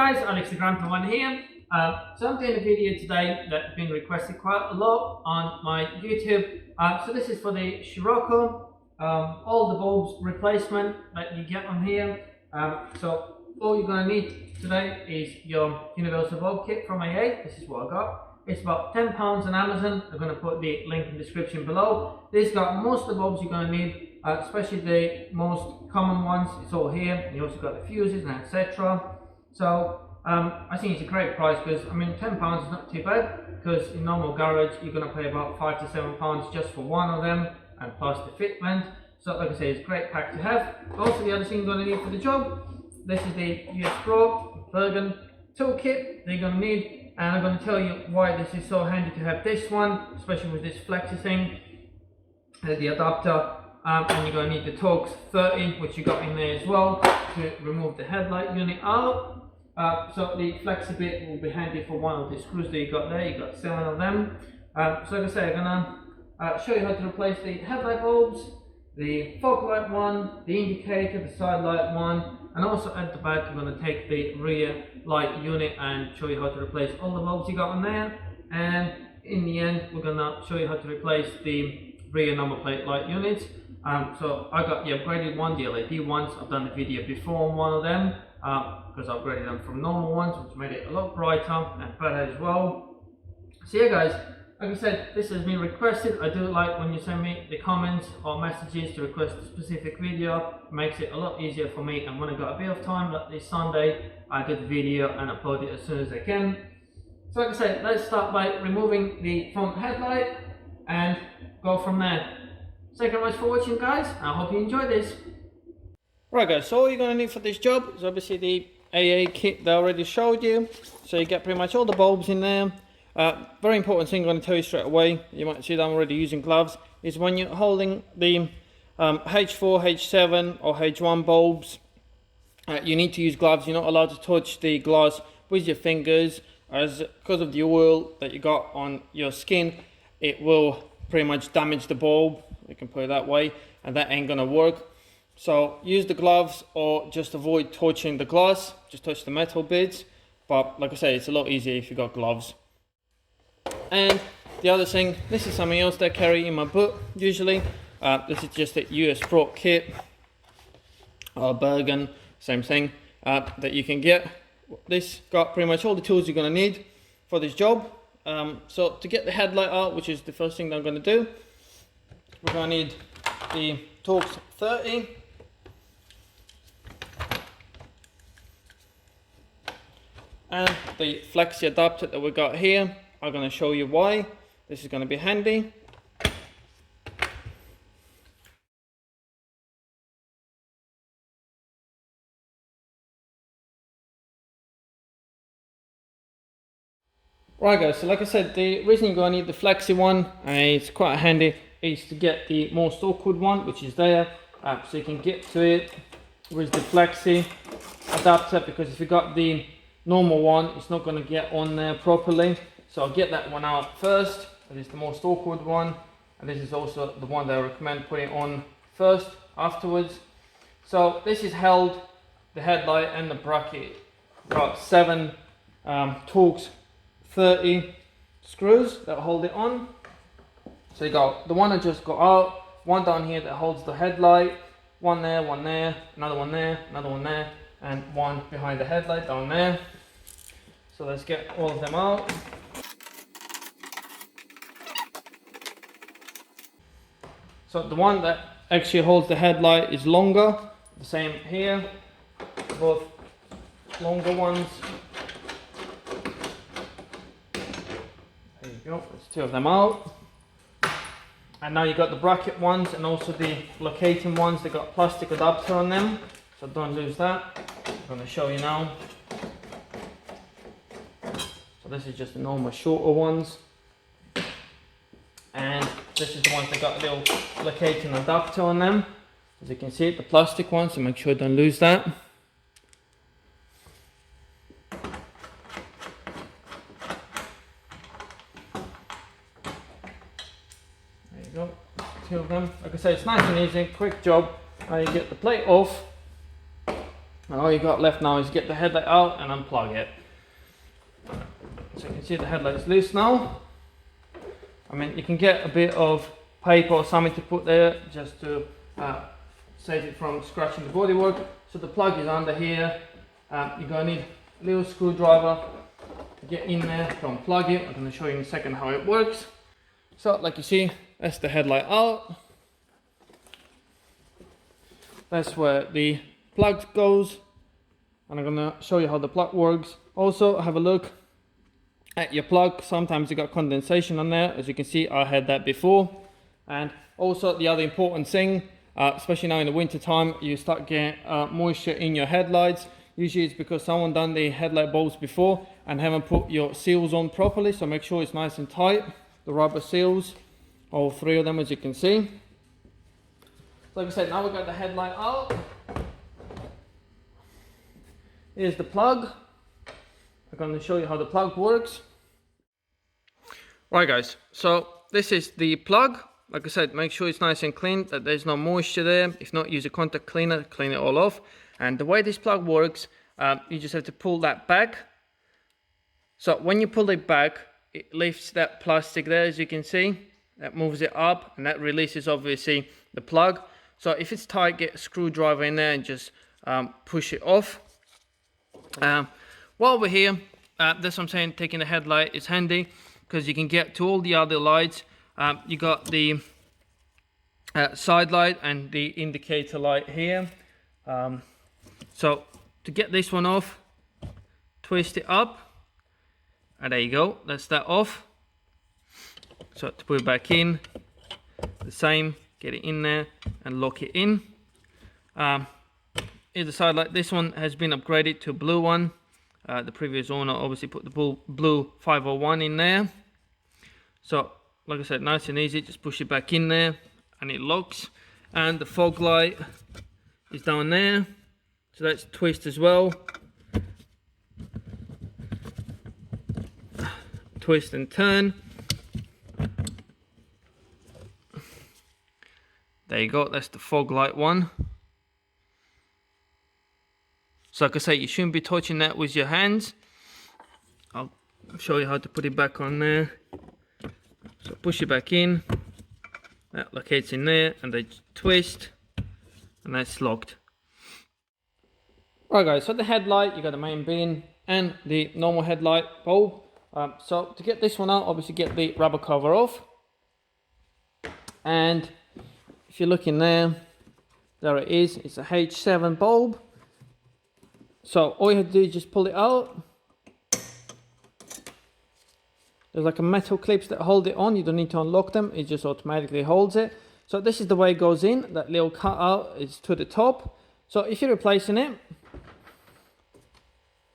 guys, AlexTheGrumpyOne here. So I'm doing a video today that's been requested quite a lot on my YouTube. So this is for the Scirocco, all the bulbs replacement that you get on here. So all you're going to need today is your universal bulb kit from AA. This is what I got. It's about £10 on Amazon. I'm going to put the link in the description below. This got most of the bulbs you're going to need, especially the most common ones. It's all here. You also got the fuses and etc. So I think it's a great price because I mean £10 is not too bad, because in normal garage you're going to pay about £5 to £7 just for one of them, and plus the fitment. So like I say, it's a great pack to have. Also the other thing you're going to need for the job, this is the US Pro Bergen toolkit that you're going to need. And I'm going to tell you why this is so handy to have this one, especially with this flexi thing, the adapter, and you're going to need the Torx 30, which you got in there as well, to remove the headlight unit out. So the flexi bit will be handy for one of the screws that you got there. You got 7 of them. So like I say, I'm going to show you how to replace the headlight bulbs, the fog light one, the indicator, the side light one, and also at the back I'm going to take the rear light unit and show you how to replace all the bulbs you got on there. And in the end we're going to show you how to replace the rear number plate light units. So I got the upgraded one, the LED ones. I've done a video before on one of them because I upgraded them from normal ones, which made it a lot brighter and better as well. So yeah guys, like I said, this has been requested. I do like when you send me the comments or messages to request a specific video. It makes it a lot easier for me, and when I got a bit of time like this Sunday, I do the video and upload it as soon as I can. So like I said, let's start by removing the front headlight and go from there. Thank you very much for watching guys, I hope you enjoyed this. Right guys, so all you're going to need for this job is obviously the AA kit that I already showed you. So you get pretty much all the bulbs in there. Very important thing I'm going to tell you straight away, you might see that I'm already using gloves, is when you're holding the H4, H7 or H1 bulbs, you need to use gloves. You're not allowed to touch the glass with your fingers, as because of the oil that you got on your skin, it will pretty much damage the bulb, we can put it that way, and that ain't gonna work. So use the gloves or just avoid touching the glass, just touch the metal bits. But like I say, it's a lot easier if you got gloves. And the other thing, this is something else that I carry in my book usually. This is just a US Pro kit, or Bergen, same thing, that you can get. This got pretty much all the tools you're going to need for this job. So to get the headlight out, which is the first thing that I'm going to do, we're going to need the Torx 30. And the flexi adapter that we got here. I'm going to show you why this is going to be handy. Right guys, so like I said, the reason you're going to need the flexi one, it's quite handy, is to get the most awkward one, which is there, so you can get to it with the flexi adapter, because if you got the normal one, it's not going to get on there properly. So I'll get that one out first. That is the most awkward one, and this is also the one that I recommend putting on first afterwards. So this is held, the headlight and the bracket, got 7 Torx 30 screws that hold it on. So you got the one that just got out, one down here that holds the headlight, one there, another one there, another one there, and one behind the headlight down there. So let's get all of them out. So the one that actually holds the headlight is longer, the same here, both longer ones. There you go, there's 2 of them out. And now you got the bracket ones and also the locating ones. They got plastic adapter on them, so don't lose that. I'm going to show you now. So this is just the normal shorter ones. And this is the ones that got a little locating adapter on them. As you can see, the plastic ones, so make sure you don't lose that. There you go, 2 of them. Like I say, it's nice and easy, quick job. Now you get the plate off. And all you got left now is get the headlight out and unplug it. So you can see the headlight's loose now. I mean, you can get a bit of paper or something to put there just to save it from scratching the bodywork. So the plug is under here. You're going to need a little screwdriver to get in there to unplug it. I'm going to show you in a second how it works. So like you see, that's the headlight out. That's where the plug goes. And I'm going to show you how the plug works. Also, have a look at your plug. Sometimes you got condensation on there. As you can see, I had that before. And also the other important thing, especially now in the winter time, you start getting moisture in your headlights. Usually it's because someone done the headlight bulbs before and haven't put your seals on properly. So make sure it's nice and tight, the rubber seals, all three of them, as you can see. Like I said, now we've got the headlight out. Here's the plug. I'm going to show you how the plug works. Right guys, so this is the plug. Like I said, make sure it's nice and clean, that there's no moisture there. If not, use a contact cleaner, clean it all off. And the way this plug works, you just have to pull that back. So when you pull it back, it lifts that plastic there, as you can see. That moves it up, and that releases obviously the plug. So if it's tight, get a screwdriver in there and just push it off. While we're here, that's what I'm saying, taking the headlight is handy because you can get to all the other lights. You got the side light and the indicator light here. So to get this one off, twist it up, and there you go, that's that off. So to put it back in, the same, get it in there and lock it in. Here's the side light. This one has been upgraded to a blue one. The previous owner obviously put the blue 501 in there. So like I said, nice and easy, just push it back in there and it locks. And the fog light is down there, so that's twist as well. Twist and turn. There you go, that's the fog light one. So like I say, you shouldn't be touching that with your hands. I'll show you how to put it back on there. So push it back in, that locates in there, and they twist, and that's locked. Right guys, so the headlight, you got the main beam and the normal headlight bulb. So to get this one out, obviously get the rubber cover off. And if you look in there, there it is, it's a H7 bulb. So all you have to do is just pull it out. There's like a metal clips that hold it on. You don't need to unlock them. It just automatically holds it. So this is the way it goes in. That little cutout is to the top. So if you're replacing it,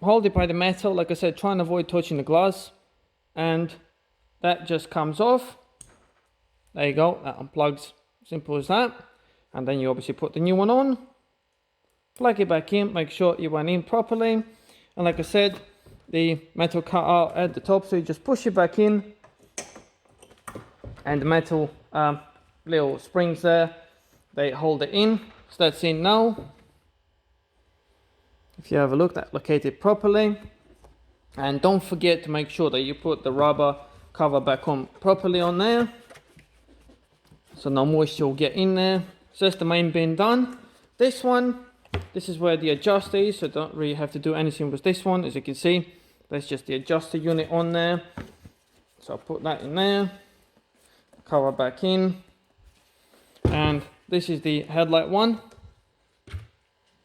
hold it by the metal. Like I said, try and avoid touching the glass. And that just comes off. There you go. That unplugs. Simple as that. And then you obviously put the new one on. Plug it back in. Make sure you went in properly. And like I said, the metal cutout at the top, so you just push it back in, and the metal little springs there, they hold it in. So that's in now. If you have a look, that located properly. And don't forget to make sure that you put the rubber cover back on properly on there, so no moisture will get in there. So that's the main bin done. This one, this is where the adjuster is, so don't really have to do anything with this one. As you can see, that's just the adjuster unit on there. So I'll put that in there, cover back in, and this is the headlight one.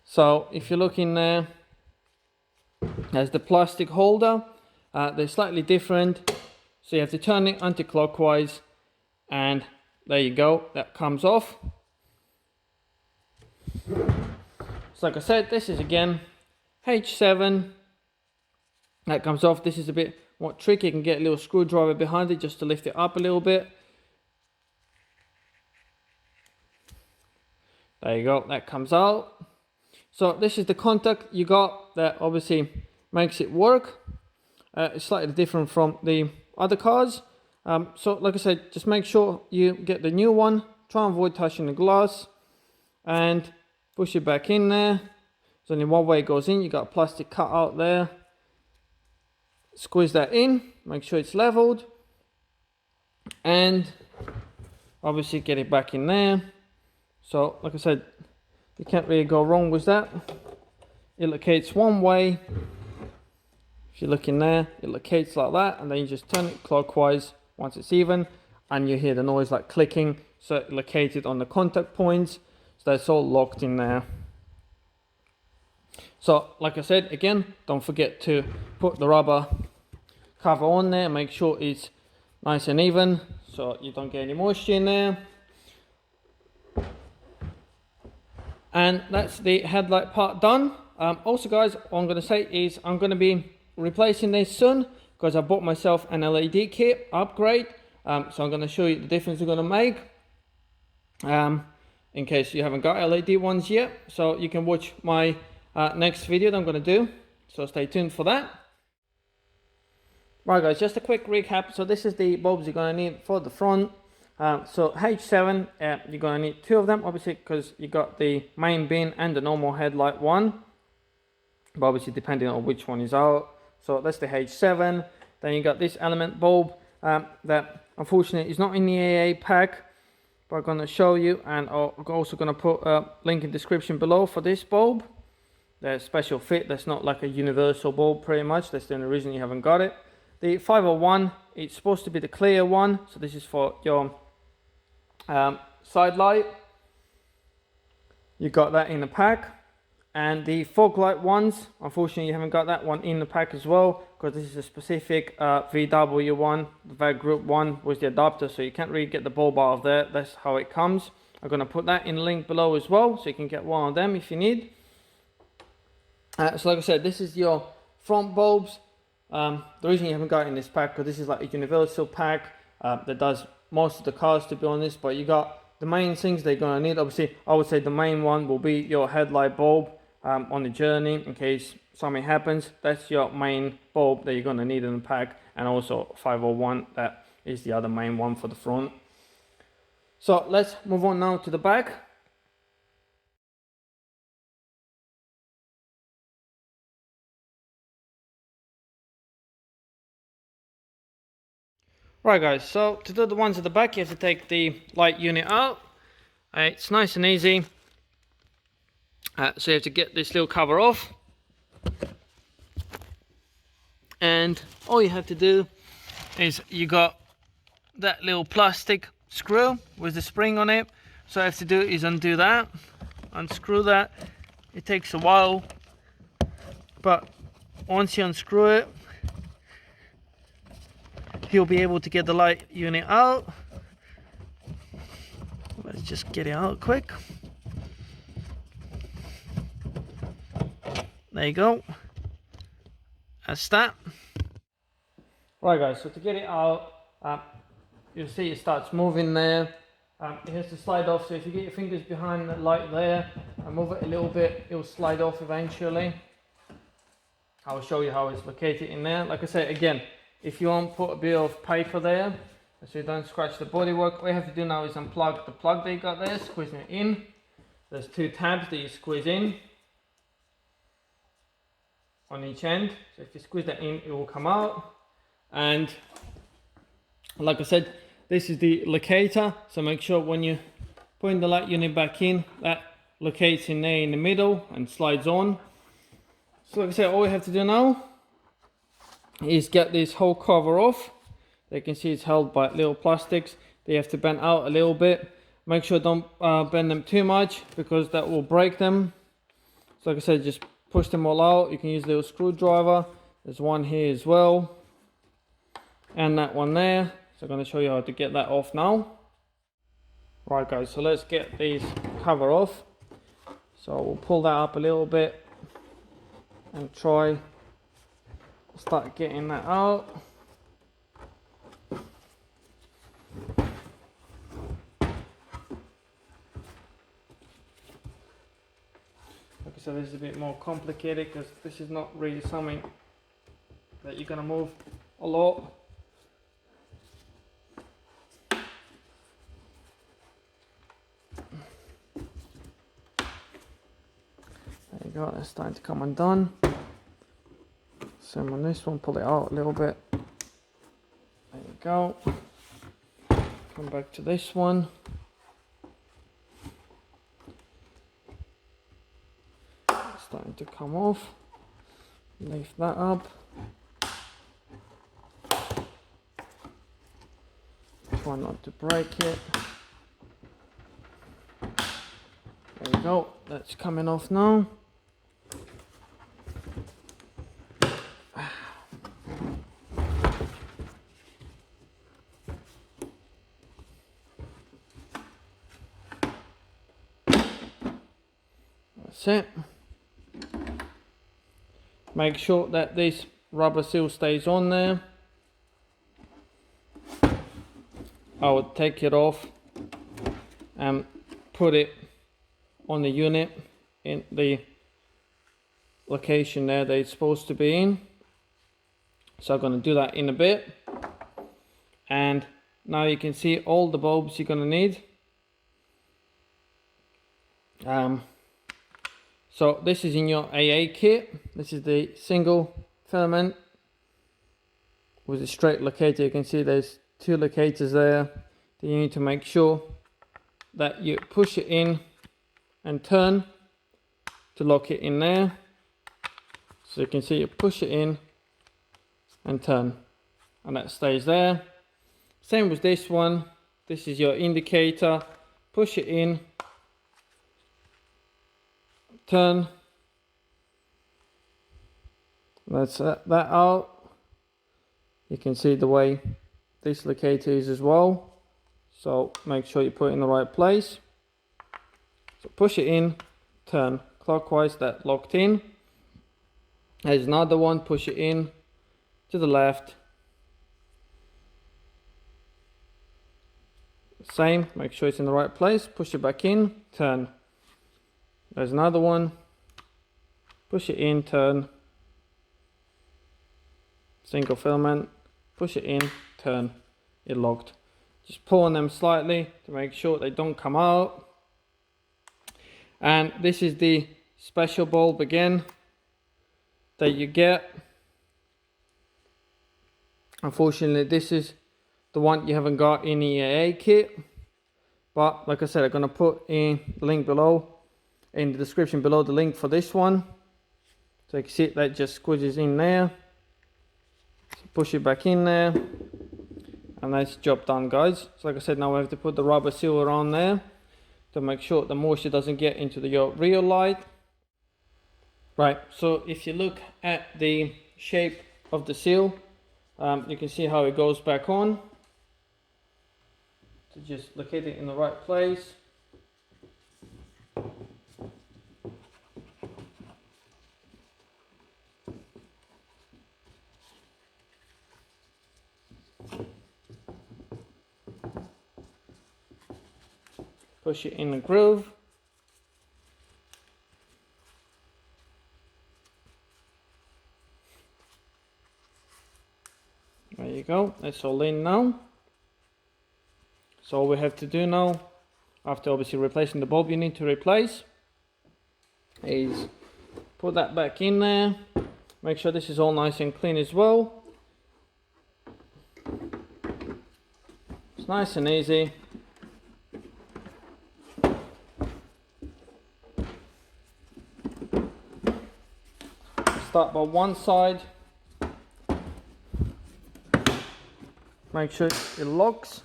So if you look in there, there's the plastic holder. They're slightly different, so you have to turn it anti-clockwise, and there you go, that comes off. So like I said, this is again H7. That comes off. This is a bit more tricky. You can get a little screwdriver behind it just to lift it up a little bit. There you go, that comes out. So this is the contact you got that obviously makes it work. It's slightly different from the other cars. So like I said, just make sure you get the new one. Try and avoid touching the glass. And push it back in there. So only one way it goes in. You got a plastic cut out there. Squeeze that in, make sure it's leveled, and obviously get it back in there. So like I said, you can't really go wrong with that. It locates one way. If you look in there, it locates like that, and then you just turn it clockwise once it's even, and you hear the noise like clicking. So it located on the contact points, so that's all locked in there. So like I said, again, don't forget to put the rubber cover on there, make sure it's nice and even so you don't get any moisture in there. And that's the headlight part done. Also guys, what I'm going to say is I'm going to be replacing this soon because I bought myself an LED kit upgrade. So I'm going to show you the difference we're going to make in case you haven't got LED ones yet. So you can watch my next video that I'm going to do. So stay tuned for that. Right guys, just a quick recap. So this is the bulbs you're going to need for the front. So H7, you're going to need 2 of them, obviously, because you got the main bin and the normal headlight one. But obviously depending on which one is out. So that's the H7. Then you got this element bulb that unfortunately is not in the AA pack. But I'm going to show you, and I'm also going to put a link in the description below for this bulb. The special fit, that's not like a universal bulb pretty much. That's the only reason you haven't got it. The 501, it's supposed to be the clear one. So this is for your side light. You got that in the pack. And the fog light ones, unfortunately you haven't got that one in the pack as well, because this is a specific VW one, the VW Group one with the adapter, so you can't really get the bulb out of there. That's how it comes. I'm going to put that in the link below as well, so you can get one of them if you need. So like I said, this is your front bulbs. The reason you haven't got it in this pack, because this is like a universal pack that does most of the cars, to be honest. But you got the main things they're going to need. Obviously, I would say the main one will be your headlight bulb on the journey, in case something happens. That's your main bulb that you're going to need in the pack. And also 501, that is the other main one for the front. So let's move on now to the back. Right guys, so to do the ones at the back, you have to take the light unit out. It's nice and easy. So you have to get this little cover off. And all you have to do is you got that little plastic screw with the spring on it. So all you have to do is undo that, unscrew that. It takes a while, but once you unscrew it, you'll be able to get the light unit out. Let's just get it out quick. There you go. That's that. Right guys, so to get it out, you'll see it starts moving there. It has to slide off, so if you get your fingers behind the light there and move it a little bit, it will slide off eventually. I'll show you how it's located in there. Like I said, again, if you want, put a bit of paper there so you don't scratch the bodywork. What you have to do now is unplug the plug that you got there, squeezing it in. There's 2 tabs that you squeeze in on each end. So if you squeeze that in, it will come out. And like I said, this is the locator. So make sure when you put the light unit back in, that locates in there in the middle and slides on. So like I said, all you have to do now is get this whole cover off. You can see it's held by little plastics. They have to bend out a little bit. Make sure don't bend them too much, because that will break them. So like I said, just push them all out. You can use a little screwdriver. There's one here as well, and that one there. So I'm going to show you how to get that off now. Right guys, so let's get these cover off. So we'll pull that up a little bit and try start getting that out. Like I said, this is a bit more complicated because this is not really something that you're gonna move a lot. There you go, that's starting to come undone. Same on this one, pull it out a little bit. There you go. Come back to this one. It's starting to come off. Lift that up. Try not to break it. There you go, that's coming off now. That's it. Make sure that this rubber seal stays on there. I would take it off and put it on the unit in the location there that it's supposed to be in. So I'm going to do that in a bit. And now you can see all the bulbs you're going to need. So this is in your AA kit. This is the single filament with a straight locator. You can see there's two locators there. Then you need to make sure that you push it in and turn to lock it in there. So you can see you push it in and turn, and that stays there. Same with this one. This is your indicator. Push it in, turn. Let's set that out. You can see the way this locator is as well. So make sure you put it in the right place. So push it in, turn clockwise, that locked in. There's another one, push it in to the left. Same, make sure it's in the right place, push it back in, turn. There's another one, push it in, turn. Single filament, push it in, turn, it locked. Just pull on them slightly to make sure they don't come out. And this is the special bulb again that you get. Unfortunately, this is the one you haven't got in the AA kit. But like I said, I'm going to put in the link below, in the description below, the link for this one. So you can see that just squeezes in there. So push it back in there. And that's job done, guys. So like I said, now we have to put the rubber seal around there to make sure the moisture doesn't get into your rear light. Right, so if you look at the shape of the seal, you can see how it goes back on. So just locate it in the right place. Push it in the groove. There you go, that's all in now. So all we have to do now, after obviously replacing the bulb you need to replace, is put that back in there. Make sure this is all nice and clean as well. It's nice and easy. Start by one side. Make sure it locks.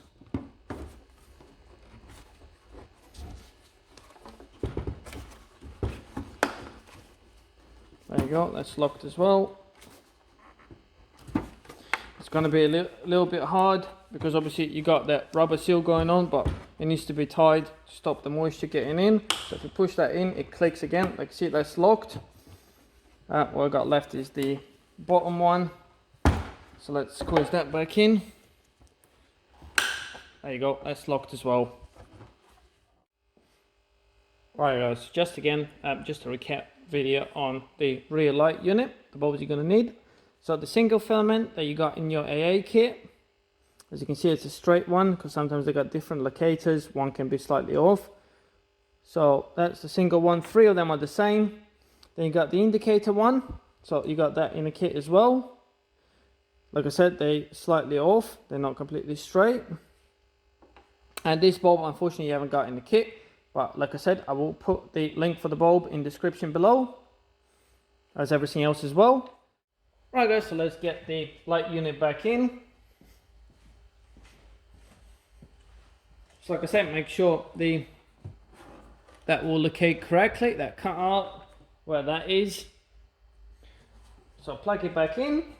There you go, that's locked as well. It's going to be a little bit hard because obviously you got that rubber seal going on, but it needs to be tied to stop the moisture getting in. So if you push that in, it clicks again. Like see, that's locked. What I got left is the bottom one. So let's squeeze that back in. There you go, that's locked as well. Right guys, just a recap video on the rear light unit, the bulbs you're going to need. So the single filament that you got in your AA kit, as you can see it's a straight one because sometimes they got different locators, one can be slightly off. So that's the single one, 3 of them are the same. Then you got the indicator one, so you got that in the kit as well. Like I said, they're slightly off, they're not completely straight. And this bulb, unfortunately, you haven't got in the kit, but like I said, I will put the link for the bulb in the description below, as everything else as well. Right guys, so let's get the light unit back in. So like I said, make sure that will locate correctly, that cut out where that is. So plug it back in.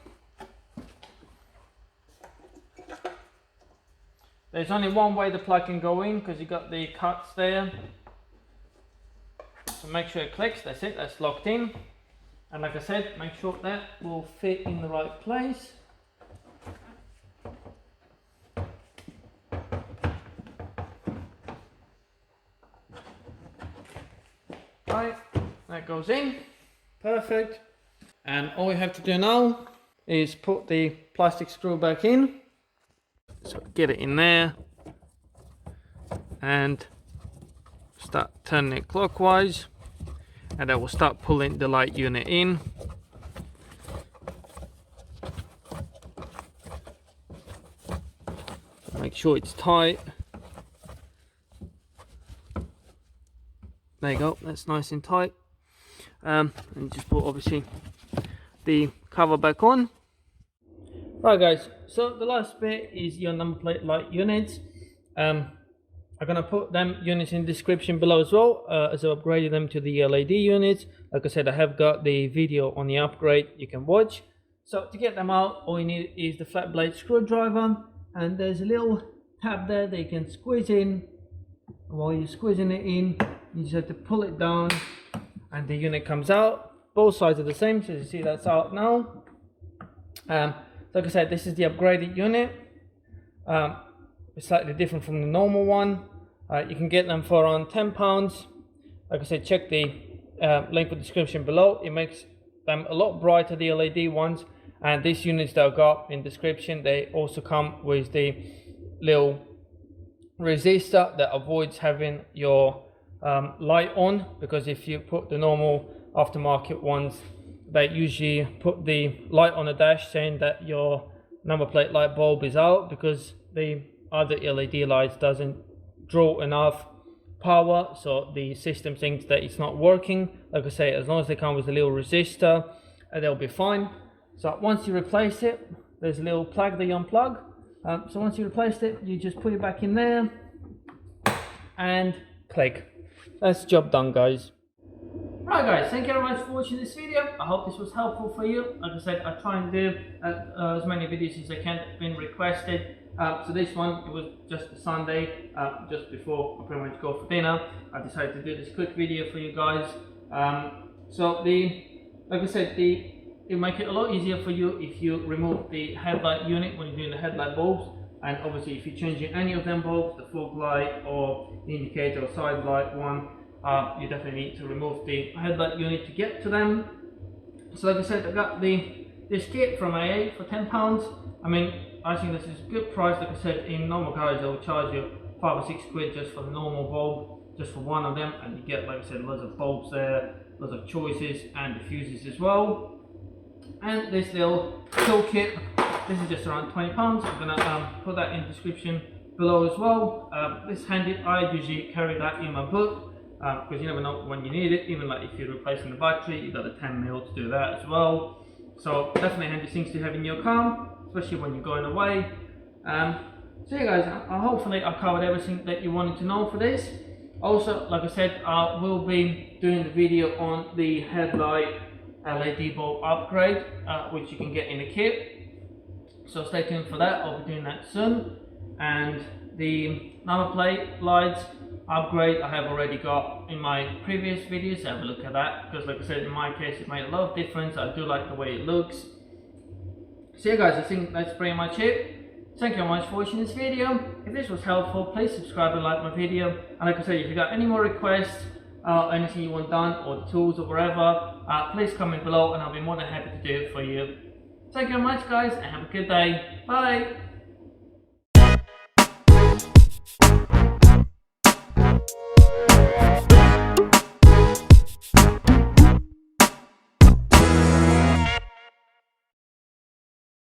There's only one way the plug can go in because you got the cuts there. So make sure it clicks, that's it, that's locked in. And like I said, make sure that will fit in the right place. Right, that goes in, perfect. And all we have to do now is put the plastic screw back in. So get it in there and start turning it clockwise, and that will start pulling the light unit in. Make sure it's tight. There you go, that's nice and tight. And just put obviously the cover back on. Right guys, so the last bit is your number plate light units. I'm gonna put them units in the description below as well, as I upgraded them to the LED units. Like I said, I have got the video on the upgrade you can watch. So to get them out, all you need is the flat blade screwdriver, and there's a little tab there that you can squeeze in. While you're squeezing it in, you just have to pull it down and the unit comes out. Both sides are the same, so you see that's out now. Like I said, this is the upgraded unit. It's slightly different from the normal one. You can get them for around £10. Like I said, check the link in the description below. It makes them a lot brighter, the LED ones. And these units that I've got in the description, they also come with the little resistor that avoids having your light on, because if you put the normal aftermarket ones, they usually put the light on the dash saying that your number plate light bulb is out because the other LED lights doesn't draw enough power, so the system thinks that it's not working. Like I say, as long as they come with a little resistor, they'll be fine. So once you replace it, there's a little plug that you unplug. So once you replaced it, you just put it back in there and click. That's the job done, guys. Right guys, thank you very much for watching this video. I hope this was helpful for you. Like I said, I try and do as many videos as I can that have been requested. So this one, it was just a Sunday, just before I pretty much go for dinner. I decided to do this quick video for you guys. So like I said, it'll make it a lot easier for you if you remove the headlight unit when you're doing the headlight bulbs. And obviously if you're changing any of them bulbs, the fog light or the indicator or side light one, you definitely need to remove the headlight unit to get to them. So like I said, I got this kit from AA for £10. I mean, I think this is a good price. Like I said, in normal garage they'll charge you £5 or £6 just for the normal bulb, just for one of them, and you get, like I said, lots of bulbs there, lots of choices, and the fuses as well. And this little toolkit, this is just around £20. I'm gonna put that in the description below as well. This handy, I usually carry that in my book. Because you never know when you need it. Even like if you're replacing the battery, you've got a 10mm to do that as well. So definitely handy things to have in your car, especially when you're going away. So yeah guys, hopefully I covered everything that you wanted to know for this. Also, like I said, I will be doing the video on the headlight LED bulb upgrade, which you can get in the kit. So stay tuned for that, I'll be doing that soon. And the number plate lights upgrade I have already got in my previous videos. Have a look at that, because like I said, in my case it made a lot of difference. I do like the way it looks. So yeah guys, I think that's pretty much it. Thank you very much for watching this video. If this was helpful, please subscribe and like my video. And like I said, if you got any more requests, anything you want done, or the tools or whatever, please comment below and I'll be more than happy to do it for you. Thank you very much guys, and have a good day. Bye.